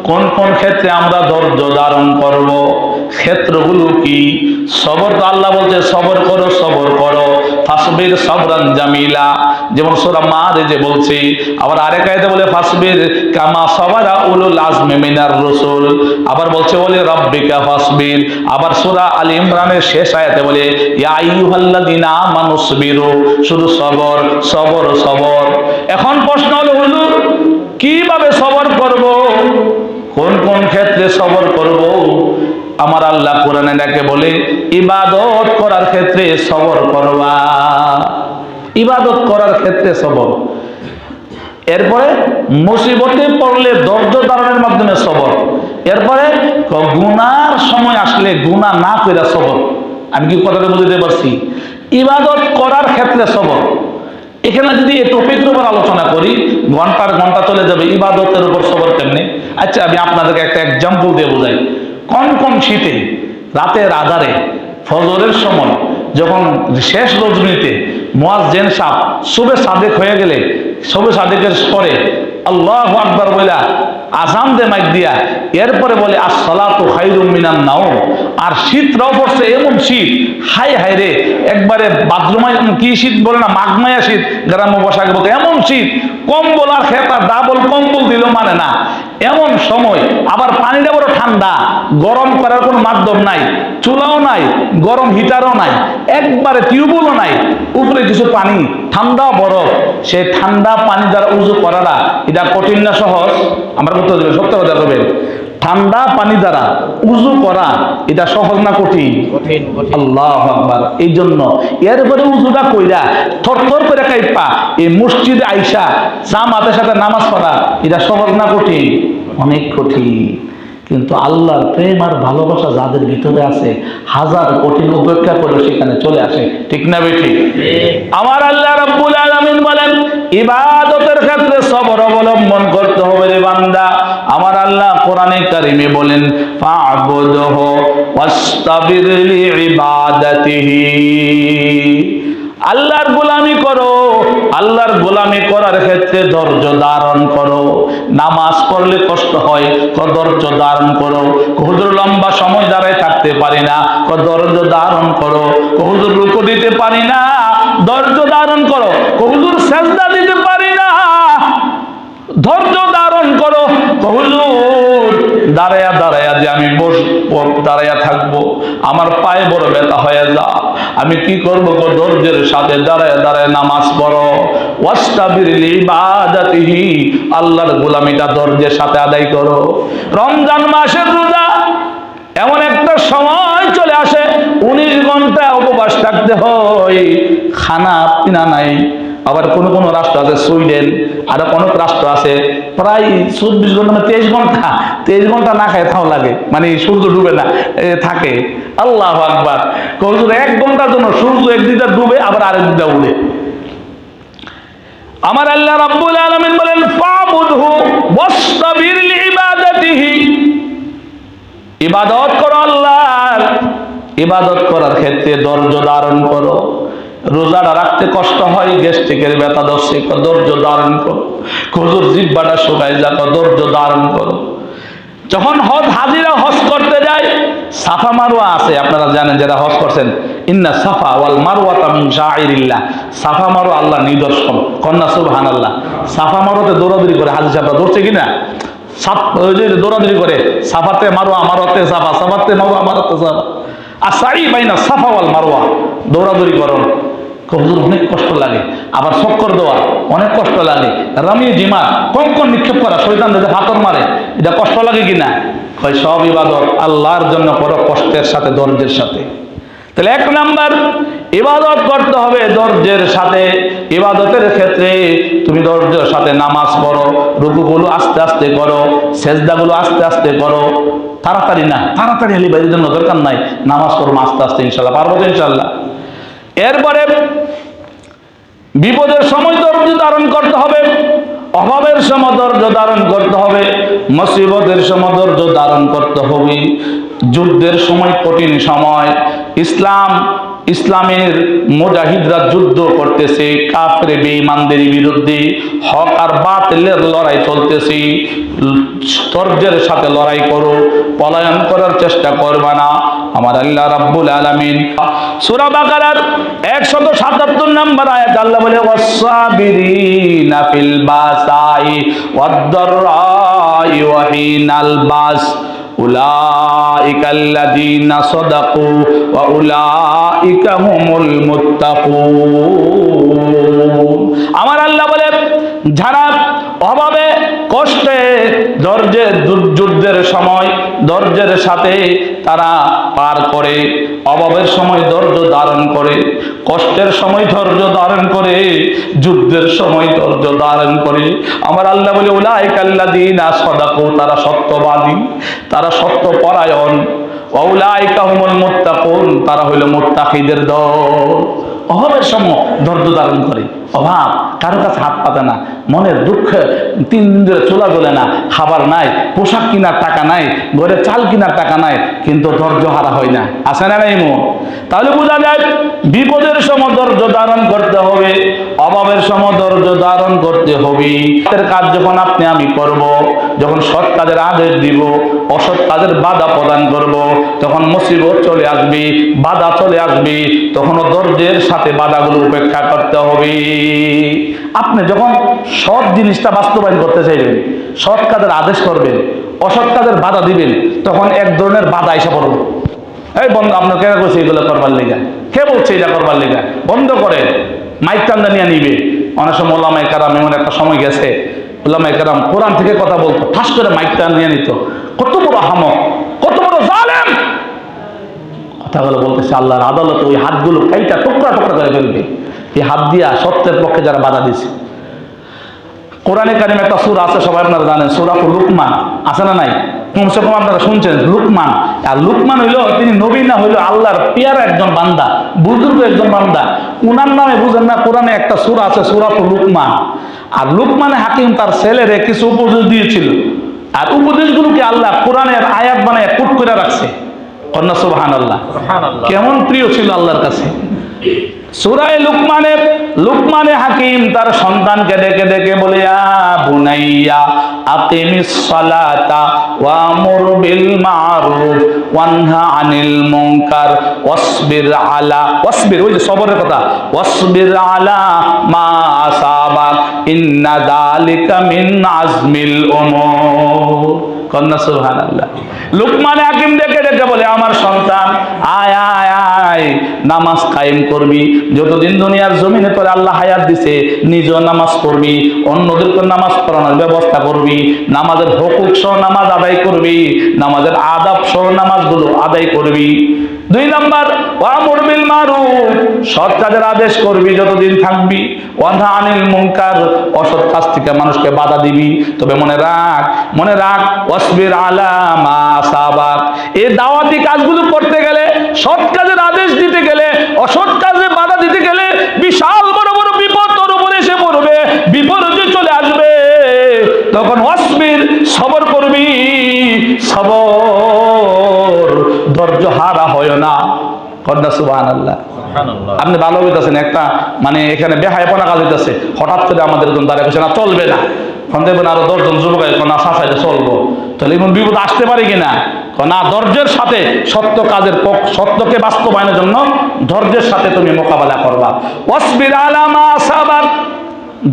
কোন কোন ক্ষেত্রে আমরা ধৈর্য ধারণ করব, ক্ষেত্রগুলো কি? সবর তো আল্লাহ বলছে সবর করো, সবর করো, ফাসবির সাবরান জামিলা, যেমন সূরা মাআরিজে বলছে। আবার আরেক আয়াতে বলে ফাসবির কামা সাবারা উলুল আজমি মিনার রাসূল, আবার বলছে বলে রাব্বিকা ফাসবির। আবার সূরা আল ইমরানের শেষ আয়াতে বলে ইয়া আইয়ুহাল্লাযিনা আমানুসবিরু, শুধু সবর সবর সবর। এখন প্রশ্ন হলো হুজুর কিভাবে সবর করব, কোন কোন ক্ষেত্রে সবর করব? আমার আল্লাহ কোরআনে ডাকে বলে ইবাদত করার ক্ষেত্রে সবর করবা, ইবাদত করার ক্ষেত্রে সবর। এরপরে মুসিবতে পড়লে ধৈর্য ধারণের মাধ্যমে সবর। এরপরে গুনার সময় আসলে গুনাহ না কইরা সবর। আমি কি কথাটা বুঝতে পারছি? ইবাদত করার ক্ষেত্রে সবর। এখানে যদি এই টপিকের উপর আলোচনা করি ঘন্টার ঘন্টা চলে যাবে। ইবাদতের উপর সবর কেমনে? আচ্ছা আমি আপনাদেরকে একটা এক্সাম্পল দিয়ে বোঝাই। কোন কোন শীতে রাতের আধারে ফজরের সময় যখন শেষ রজনীতে মুয়াজ্জিন সাহেব সুবে সাদেক হয়ে গেলে সুবে সাদেকের পরে আল্লাহু আকবার বইলা আযান দে মাইক দিয়া, এরপরে বলে আসসালাতু খায়রুম মিনান নাওম। আর শীতরাও পড়ছে, এমন শীত, হাই হাই রে, একবারে বাথরুমায় কি শীত বলে না, মাঘমায়া শীত গ্রাম্য ভাষায় বলতে, এমন শীত কম্বল আর খেতা ডাবল কম্বল দিল মানে না, এমন সময়। আবার পানিটা বড় ঠান্ডা, গরম করার কোনো মাধ্যম নাই, চুলাও নাই, গরম হিটারও নাই, একবারে টিউবওয়েলও নাই, উপরে কিছু পানি, ঠান্ডা বরফ। সেই ঠান্ডা পানি দ্বারা উযু করাটা এটা কঠিন না সহজ? আমরা করতে হবে, সত্য কথা বলবেন। ঠান্ডা পানি দ্বারা উযু করা এটা সহজ না কঠিন? আল্লাহু আকবার। এই জন্য এরপরে উযুটা কইরা থরথর করে কাইপা এই মসজিদে আইসা জামাতের সাথে নামাজ পড়া এটা সহজ না কঠিন? অনেক কঠিন। কিন্তু আল্লাহর প্রেম আর ভালোবাসা যাদের ভিতরে আছে হাজার কঠিন উপেক্ষা করে সেখানে চলে আসে। ঠিক না বেঠিক? আমার আল্লাহ রাব্বুল আলামিন বলেন ইবাদতের ক্ষেত্রে সবর অবলম্বন করতে হবে রে বান্দা। আমার আল্লাহ কোরআনে কারিমে বলেন ফা'বুদহু ওয়াস্তাবির লিইবাদাতিহি, আল্লাহর গোলামি করো, আল্লাহর গোলামি করার ক্ষেত্রে ধৈর্য ধারণ করো। নামাজ পড়লে কষ্ট হয়, ধৈর্য ধারণ করো। হুজুর লম্বা সময় দাঁড়ায় থাকতে পারি না, ধৈর্য ধারণ করো। হুজুর রুকু দিতে পারি না, ধৈর্য ধারণ করো। হুজুর সিজদা দিতে পারি না, ধৈর্য ধারণ করো। হুজুর দাঁড়ায়া দাঁড়ায়া যে আমি দাঁড়ায়া থাকবো, আমার পায়ে বড় ব্যথা হয়ে যা, আমি কি করবো? ধৈর্যের সাথে দাঁড়ায় দাঁড়ায় নামাজ পড়ো। ওয়াস্তাবির লিইবাদাতিহি, আল্লাহর গোলামিটা ধৈর্যের সাথে আদায় করো। রমজান মাসের রোজা এমন একটা সময় চলে আসে 19 ঘন্টা উপবাস থাকতে হয়, খানা পিনা নাই। আবার কোন কোন রাষ্ট্র আছে সুইডেন, আর অনেক রাষ্ট্র আছে প্রায় 24 ঘন্টা, 23 ঘন্টা 23 ঘন্টা না খায় থাও লাগে, মানে সূর্য ডুবে না থাকে। আল্লাহু আকবার। হুজুর 1 ঘন্টার জন্য সূর্য একদিকে ডুবে আবার আরেকদিকে উঠে। আমার আল্লাহ রাব্বুল আলামিন বলেন ফাবুদহু ওয়াস্তাবির লিইবাদাতিহি, ইবাদত করো আল্লাহর, ইবাদত করার ক্ষেত্রে ধৈর্য ধারণ করো। রোজাটা রাখতে কষ্ট হয়, গ্যাস্ট্রিকের ব্যথা ধরছে, ধৈর্য ধারণ করো। হুজুর জিহ্বাটা শুকায় যাক, ধৈর্য ধারণ করো। যখন হাজিরা হজ করতে যায়, সাফা মারওয়া আছে, আপনারা জানেন যারা হজ করছেন, ইন্না সাফা ওয়াল মারওয়াতা মিন শাআইরিল্লাহ, সাফা মারওয়া আল্লাহর নিদর্শন। কন্যা সুবহানাল্লাহ। সাফা মারওয়াতে দৌড়াদৌড়ি করে, হাজি সাহেবরা ধরছে কিনা, দৌড়াদৌড়ি করে, সাফাতে মারওয়া, মারওয়াতে সাফা, সাফাতে মারওয়া, মারওয়াতে সাফা। আর সাই বাইনা সাফা ওয়াল মারওয়া, দৌড়াদৌড়ি করো। হুজুর অনেক কষ্ট লাগে। আবার চক্কর দেওয়া অনেক কষ্ট লাগে। রামি জিমা কঙ্কন নিক্ষেপ করা, শয়তান যদি হাতর মারে, এটা কষ্ট লাগে কিনা? হয় সব ইবাদত আল্লাহর জন্য করো, কষ্টের সাথে, ধৈর্যের সাথে। তাহলে 1 নাম্বার ইবাদত করতে হবে ধৈর্যের সাথে। ইবাদতের ক্ষেত্রে তুমি ধৈর্যের সাথে নামাজ পড়ো, রুকুগুলো আস্তে আস্তে করো, সেজদাগুলো আস্তে আস্তে করো, তাড়াতাড়ি না। তাড়াতাড়ি হালিবাইয়ের জন্য দরকার নাই, নামাজ পড়ো আস্তে আস্তে, ইনশাল্লাহ পারবো তো ইনশাল্লাহ। এরপরে বিপদের সময় ধৈর্য ধারণ করতে হবে, অভাবের সময় ধৈর্য ধারণ করতে হবে, মুসিবতের সময় ধৈর্য ধারণ করতে হবে, যুদ্ধের সময়, কঠিন সময়। ইসলাম ইসলামের মুজাহিদরা যুদ্ধ করতেছে কাফের বেঈমানদের বিরুদ্ধে, হক আর বাতিলের লড়াই চলতেছে। ধৈর্যের সাথে লড়াই করো, পলায়ন করার চেষ্টা করবা না। আমার আল্লাহ রাব্বুল আলামিন সূরা বাকারার 177 নম্বর আয়াত আল্লাহ বলে ওয়াসসাবিরিনা ফিল বাসাই ওয়াদ-দাররাই ওয়া হিনাল বাস উলাইকাল্লাযীনা সাদাকু ওয়া উলাইকা হুমুল মুত্তাকুন। আমার আল্লাহ বলে যারা অভাবে কষ্টে ধৈর্যের যুদ্ধের সময় ধৈর্যের সাথে তারা পার করে, অভাবের সময় ধৈর্য ধারণ করে, কষ্টের সময় ধৈর্য ধারণ করে, যুদ্ধের সময় ধৈর্য ধারণ করে, আমার আল্লাহ বলে উলাইকাল্লাযীনা সাদাকু, তারা সত্যবাদী, তারা সত্যপরায়ণ, ওয়া উলাইকা হুমুল মুত্তাকুন, তারা হইল মুত্তাকিদের দল। অভাবের সময় ধৈর্য ধারণ করে, অভাব কারো কাছে হাত পাতে না, মনের দুঃখ 3 দিন ধরে চুলা জ্বলে না, খাবার নাই, পোশাক কেনার টাকা নাই, ঘরে চাল কেনার টাকা নাই, কিন্তু ধৈর্য হারা হয় না, আছে না নাই মো? তাহলে বোঝা যায় বিপদের সময় ধৈর্য ধারণ করতে হবে, অভাবের সময় ধৈর্য ধারণ করতে হবে। কাজ যখন আপনি আমি করব, যখন সৎ কাজের আদেশ দিব, অসৎ কাজের বাধা প্রদান করব, তখন মুসিবত চলে আসবে, বাধা চলে আসবে, তখনও ধৈর্যের সাথে বাধাগুলো উপেক্ষা করতে হবে। আপনি যখন সৎ জিনিসটা বাস্তবায়ন করতে চাইবেন, সৎ কাজের আদেশ করবেন, অসৎ কাজের বাধা দিবেন, তখন এক ধরনের বাধা এসে পড়বে। এই বন্ধ, আপনার কেন করছে এগুলো করবার লেগা? কে বলছে এটা করবার লেগা? বন্ধ করে, মাইক টান্দা নিয়ে নিবে। অনেক সময় ওলামায়ে কেরাম, এমন একটা সময় গেছে ওলামায়ে কেরাম কোরআন থেকে কথা বলতো, ঠাস করে মাইক টান নিয়ে নিত। কত বড় হামক, কত বড় জালেম! কথাগুলো বলতেছে আল্লাহর আদালত ওই হাতগুলো কাইটা টুকরা টুকরা করে ফেলবে। এই হাত দিয়া সত্যের পক্ষে যারা বাধা দিছে। কোরআনে কারিমে একটা সূরা আছে, সবাই আপনারা জানেন, সূরা লুকমান, আছে না নাই? কমসে কম আপনারা শুনছেন লুকমান। আর লুকমান হইল, তিনি নবী না, হইল আল্লাহর পিয়ারা একজন বান্দা, বুজুর্গ একজন বান্দা। উনার নামে বুঝেন না, কোরআনে একটা সূরা আছে, সূরা লুকমান। আর লুকমানে হাকিম তার ছেলেরে কিছু উপদেশ দিয়েছিল, আর উপদেশগুলোকে আল্লাহ কোরআনের আয়াত বানায় কোট করে রাখছে। কন্যা সুবহানাল্লাহ, কেমন প্রিয় ছিল আল্লাহর কাছে। সূরা লুকমানে হাকিম তার সন্তানকে ডেকে ডেকে বলে, আ বুনাইয়া আকিমিস সালাতা ওয়ামুর বিল মারুফ ওয়ানহা আনিল মুনকার ওয়াসবির আলা, ওয়াসবির, ওই যে সবরের কথা, ওয়াসবির আলা মা আসাবাক ইন্না যালিকা মিন আজমিল উমুর। কন্যা সুবহানাল্লাহ। লুকমান হাকিম ডেকে ডেকে বলে, আমার সন্তান আয় আয় আয়, নামাজ কায়েম করবি। যতদিন দুনিয়ার জমিনে তোর আল্লাহ হায়াত দিছে, নিজেও নামাজ পড়বি, অন্যদেরকে নামাজ পড়ানোর ব্যবস্থা করবি, নামাজের হুকুক সহ নামাজ আদায় করবি, নামাজের আদাব সহ নামাজগুলো আদায় করবি। 2 নাম্বার, ওয়ামুর বিল মারুফ, সৎ কাজের আদেশ করবি যতদিন থাকবি, ওয়ানহা আনিল মুনকার, অসৎ কাজ থেকে মানুষকে বাধা দিবি। তবে মনে রাখ ওয়াসবির আলা মা আসাবাক, এই দাওয়াতি কাজগুলো করতে গেলে, সৎ কাজের আদেশ দিতে গেলে, অসৎ কাজে বাধা দিতে গেলে বিশাল বড় বড় বিপদ তোর উপরে এসে পড়বে, বিপর্যয় চলে আসবে। তখন ওয়াসবির, সবর করবি, সবর, ধৈর্য হারা হয় না। কন্যা সুবহানাল্লাহ। আপনি ভালো হইতেছেন, একটা মানে এখানে বেহায়াপনা কাজ হইতেছে, হঠাৎ করে আমাদের দাঁড়িয়ে বসে না, চলবে না, দেখবেন আরো 10 জন যুবক না সাসাইতে চলবো, তাহলে এমন বিপদ আসতে পারে কিনা? না, ধৈর্যের সাথে সত্যকে বাস্তবায়নের জন্য ধৈর্যের সাথে তুমি মোকাবেলা করবা। ওয়াসবির আলা মা আসাবাক,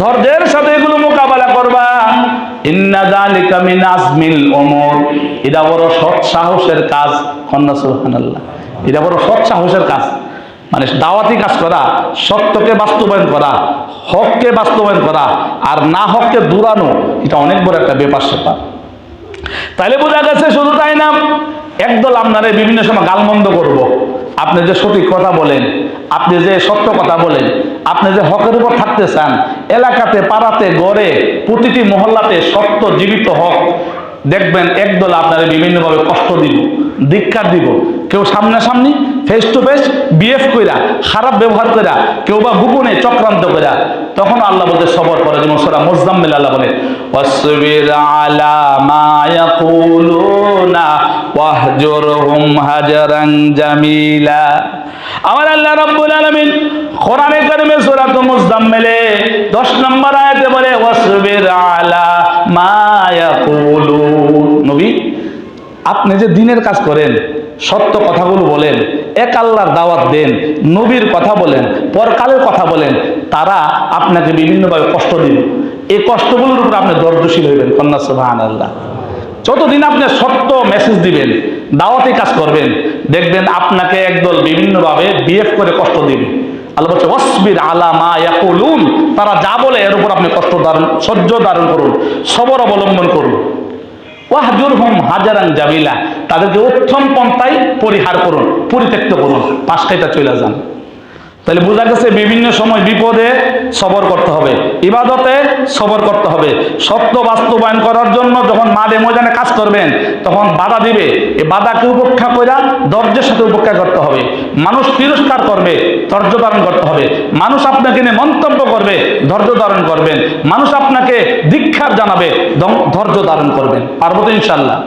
ধৈর্যের সাথে এগুলো মোকাবেলা করবা। ইন্না যালিকা মিন আজমিল উমুর, এটা বড় সৎ সাহসের কাজ। কন্যা সুবহানাল্লাহ। এটা বড় সৎ সাহসের কাজ, মানে দাওয়াতি কাজ করা, সত্যকে বাস্তবায়ন করা, হককে বাস্তবায়ন করা, আর না হককে দূরানো, এটা অনেক বড় একটা ব্যাপার স্যাপার। তাইলে বোঝা গেছে, শুধু তাই না, একদল আপনারা বিভিন্ন সময় গালমন্দ করব। আপনি যে সঠিক কথা বলেন, আপনি যে সত্য কথা বলেন, আপনি যে হকের উপর থাকতে চান, এলাকাতে, পাড়াতে, গড়ে, প্রতিটি মহল্লাতে সত্য জীবিত হক, দেখবেন একদল আপনারা বিভিন্নভাবে কষ্ট দিব, ধিক্কার দিব। কেউ সামনাসামনি ফেস টু ফেস বিহেভ কইরা, খারাপ ব্যবহার কইরা, কেউ বা গোপনে চক্রান্ত কইরা, তখন আল্লাহ বলতে সবর করে। যেমন সূরা মুজাম্মিল আল্লাহ বলে, ওয়াসবির আলা মা ইয়াকুলুনা ওয়াহজুরহুম হাজরান জামিলা। আমার আল্লাহ রাব্বুল আলামিন কোরআনে কারিমে সূরা মুজাম্মিলে 10 নম্বর আয়াতে বলে ওয়াসবির আলা মা ইয়াকুলুন। নবী, আপনি যে দ্বীনের কাজ করেন, সত্য কথাগুলো বলেন, এক আল্লাহর দাওয়াত দেন, নবীর কথা বলেন, পরকালের কথা বলেন, তারা আপনাকে বিভিন্নভাবে কষ্ট দিবে। এই কষ্টগুলোর উপর আপনি ধৈর্যশীল হইবেন। কন্যা সুবহানাল্লাহ। যতদিন আপনি সত্য মেসেজ দিবেন, দাওয়াতি কাজ করবেন, দেখবেন আপনাকে একদল বিভিন্নভাবে বিহেভ করে কষ্ট দিবে। আল্লাহ বলছে ওয়াসবির আলা মা ইয়াকুলুন, তারা যা বলে এর উপর আপনি সহ্য ধারণ করুন, সবর অবলম্বন করুন। ওয়াহজুরহুম হাজারান জামিলা, তাদেরকে উত্তম পন্থায় পরিহার করুন, পরিত্যক্ত করুন, পাশ কাইটা চলে যান। তাহলে বোঝা গেছে বিভিন্ন সময় বিপদে সবর করতে হবে, ইবাদতে সবর করতে হবে। সত্য বাস্তবায়ন করার জন্য যখন মাঠে ময়দানে কাজ করবেন, তখন বাধা দিবে, এই বাধাকে উপেক্ষা করে ধৈর্যের সাথে উপেক্ষা করতে হবে। মানুষ তিরস্কার করবে, ধৈর্য ধারণ করতে হবে। মানুষ আপনাকে নিয়ে মন্তব্য করবে, ধৈর্য ধারণ করবেন। মানুষ আপনাকে ধিক্কার জানাবে, ধৈর্য ধারণ করবেন। পারবো তো ইনশাল্লাহ?